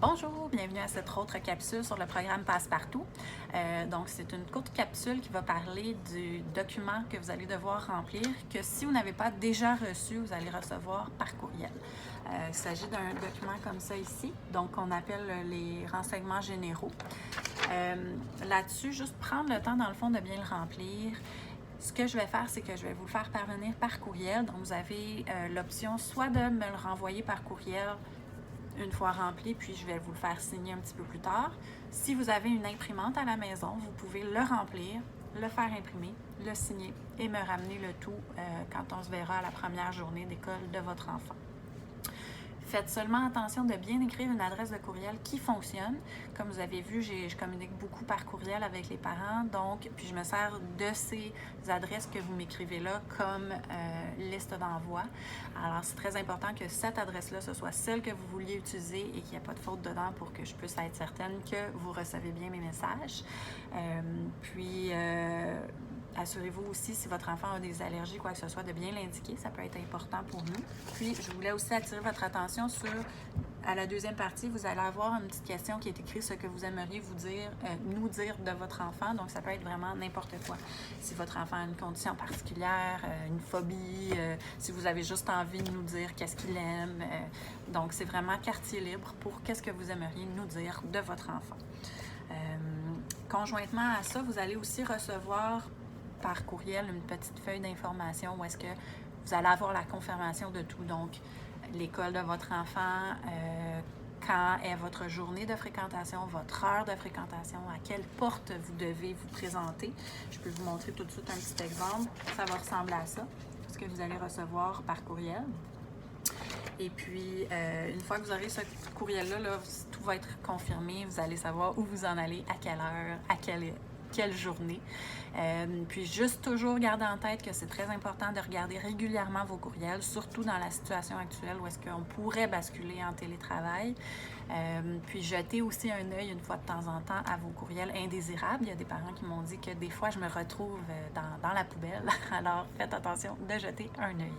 Bonjour, bienvenue à cette autre capsule sur le programme Passepartout. Donc, c'est une courte capsule qui va parler du document que vous allez devoir remplir, que si vous n'avez pas déjà reçu, vous allez recevoir par courriel. Il s'agit d'un document comme ça ici, donc on appelle les renseignements généraux. Là-dessus, juste prendre le temps, dans le fond, de bien le remplir. Ce que je vais faire, c'est que je vais vous le faire parvenir par courriel. Donc, vous avez l'option soit de me le renvoyer par courriel une fois rempli, puis je vais vous le faire signer un petit peu plus tard. Si vous avez une imprimante à la maison, vous pouvez le remplir, le faire imprimer, le signer et me ramener le tout quand on se verra à la première journée d'école de votre enfant. Faites seulement attention de bien écrire une adresse de courriel qui fonctionne. Comme vous avez vu, je communique beaucoup par courriel avec les parents, donc puis je me sers de ces adresses que vous m'écrivez là comme liste d'envoi. Alors, c'est très important que cette adresse-là, ce soit celle que vous vouliez utiliser et qu'il n'y ait pas de faute dedans pour que je puisse être certaine que vous recevez bien mes messages. Assurez-vous aussi, si votre enfant a des allergies, quoi que ce soit, de bien l'indiquer. Ça peut être important pour nous. Puis, je voulais aussi attirer votre attention sur, à la deuxième partie, vous allez avoir une petite question qui est écrite ce que vous aimeriez nous dire de votre enfant. Donc, ça peut être vraiment n'importe quoi. Si votre enfant a une condition particulière, une phobie, si vous avez juste envie de nous dire qu'est-ce qu'il aime. Donc, c'est vraiment quartier libre pour qu'est-ce que vous aimeriez nous dire de votre enfant. Conjointement à ça, vous allez aussi recevoir par courriel une petite feuille d'information où est-ce que vous allez avoir la confirmation de tout. Donc, l'école de votre enfant, quand est votre journée de fréquentation, votre heure de fréquentation, à quelle porte vous devez vous présenter. Je peux vous montrer tout de suite un petit exemple. Ça va ressembler à ça, ce que vous allez recevoir par courriel. Et puis, une fois que vous aurez ce courriel-là, tout va être confirmé. Vous allez savoir où vous en allez, à quelle heure, à quelle journée. Puis juste toujours garder en tête que c'est très important de regarder régulièrement vos courriels, surtout dans la situation actuelle où est-ce qu'on pourrait basculer en télétravail. Puis jetez aussi un œil une fois de temps en temps à vos courriels indésirables. Il y a des parents qui m'ont dit que des fois je me retrouve dans la poubelle. Alors faites attention de jeter un œil.